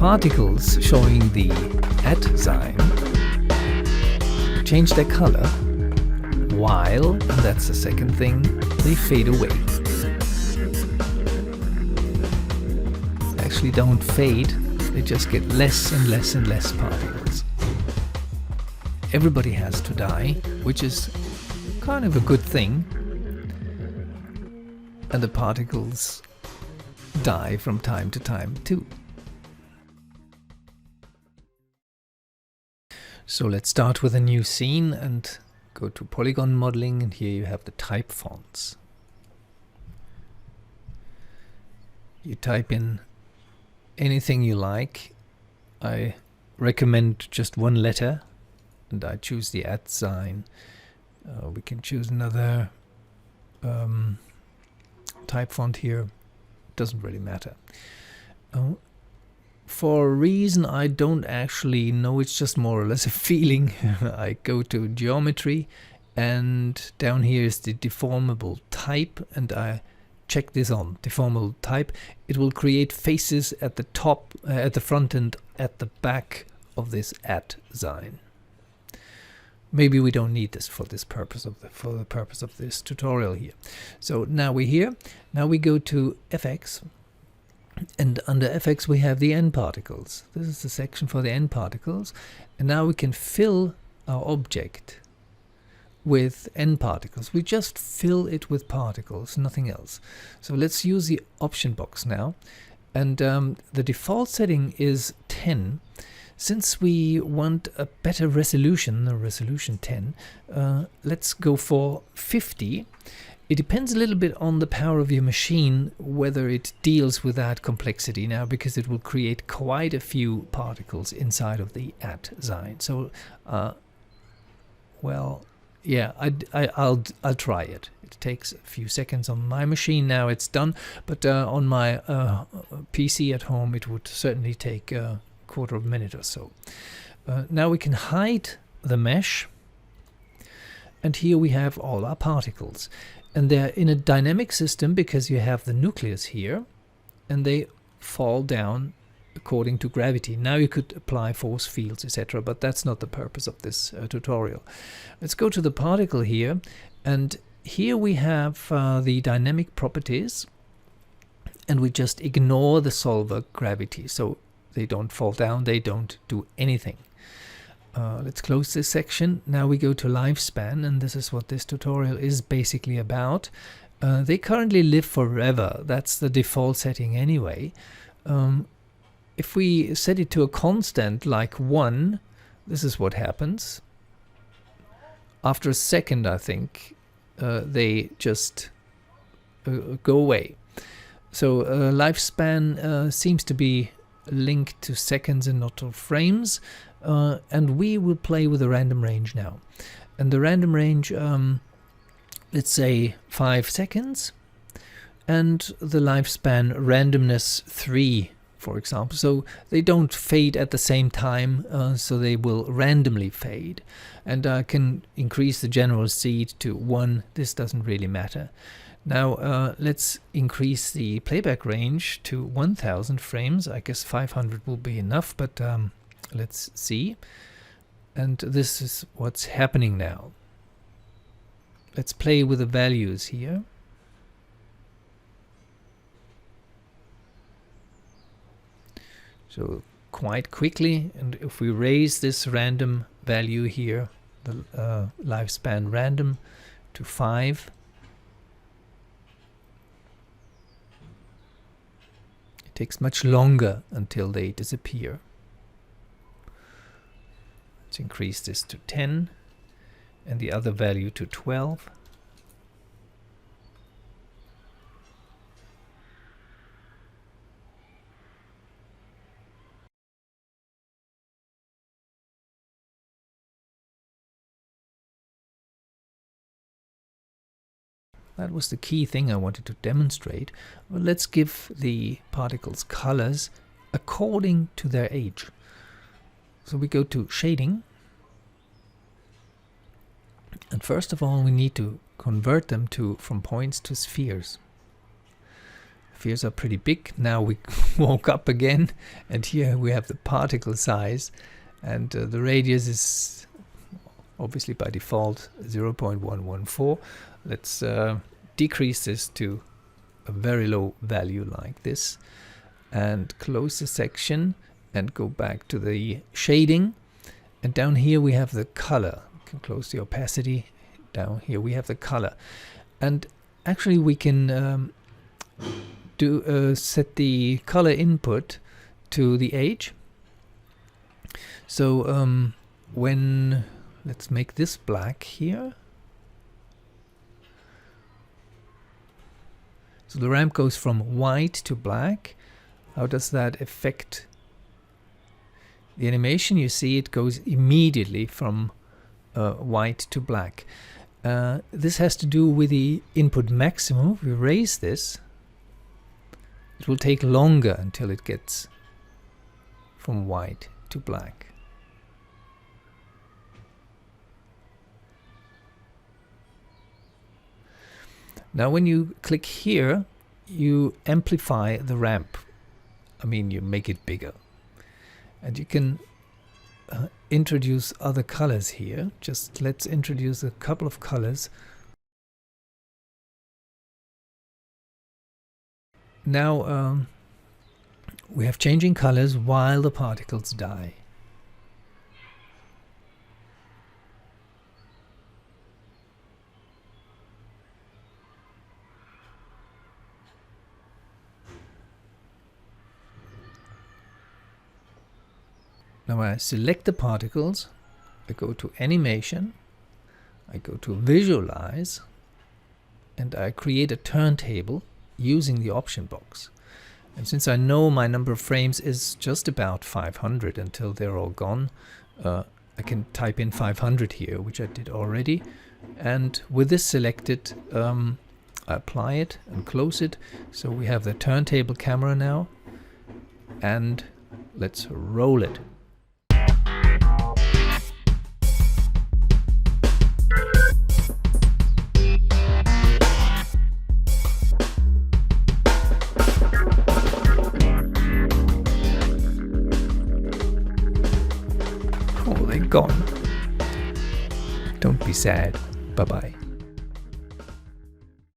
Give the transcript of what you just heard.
particles showing the at sign change their color, while, and that's the second thing, they fade away. They actually don't fade, they just get less and less and less particles. Everybody has to die, which is kind of a good thing. And the particles die from time to time too. So let's start with a new scene and go to polygon modeling, and here you have the type fonts. You type in anything you like. I recommend just one letter, and I choose the at sign. We can choose another type font here. Doesn't really matter. For a reason I don't actually know, it's just more or less a feeling, I go to geometry, and down here is the deformable type, and I check this on deformable type. It will create faces at the top, at the front and at the back of this at sign. Maybe we don't need this for this purpose for the purpose of this tutorial here. So now we're here. Now we go to FX. And under FX we have the N particles. This is the section for the N particles. And now we can fill our object with N particles. We just fill it with particles, nothing else. So let's use the option box now. And the default setting is 10. Since we want a better resolution, a resolution 10, let's go for 50. It depends a little bit on the power of your machine whether it deals with that complexity now, because it will create quite a few particles inside of the at sign. So, well, yeah, I'll try it. It takes a few seconds on my machine. Now it's done, but on my PC at home it would certainly take a quarter of a minute or so. Now we can hide the mesh, and here we have all our particles. And they're in a dynamic system because you have the nucleus here, and they fall down according to gravity. Now you could apply force fields, etc., but that's not the purpose of this tutorial. Let's go to the particle here, and here we have the dynamic properties, and we just ignore the solver gravity. So they don't fall down, they don't do anything. Let's close this section. Now we go to lifespan, and this is what this tutorial is basically about. They currently live forever. That's the default setting anyway. If we set it to a constant like 1, this is what happens. After a second, I think, they just go away. So lifespan seems to be linked to seconds and not to frames. And we will play with a random range now. And the random range, let's say 5 seconds. And the lifespan randomness 3, for example. So they don't fade at the same time, so they will randomly fade. And I can increase the general seed to 1. This doesn't really matter. Now let's increase the playback range to 1000 frames. I guess 500 will be enough, but let's see. And this is what's happening now. Let's play with the values here. So quite quickly, and if we raise this random value here, the lifespan random, to 5, it takes much longer until they disappear. Let's increase this to 10 and the other value to 12. That was the key thing I wanted to demonstrate. Well, let's give the particles colors according to their age. So we go to shading, and first of all we need to convert them from points to spheres. spheres are pretty big. Now we walk up again, and here we have the particle size, and the radius is obviously by default 0.114. Let's decrease this to a very low value like this, and close the section and go back to the shading. And down here we have the color. You can close the opacity. Down here we have the color, and actually we can set the color input to the age. So let's make this black here. So the ramp goes from white to black. How does that affect the animation? You see it goes immediately from white to black. This has to do with the input maximum. If we raise this, it will take longer until it gets from white to black. Now when you click here, you amplify the ramp. I mean, you make it bigger. And you can introduce other colors here. Just let's introduce a couple of colors. Now we have changing colors while the particles die. Now I select the particles, I go to animation, I go to visualize, and I create a turntable using the option box. And since I know my number of frames is just about 500 until they're all gone, I can type in 500 here, which I did already. And with this selected, I apply it and close it. So we have the turntable camera now, and let's roll it. Oh, they're gone. Don't be sad. Bye-bye.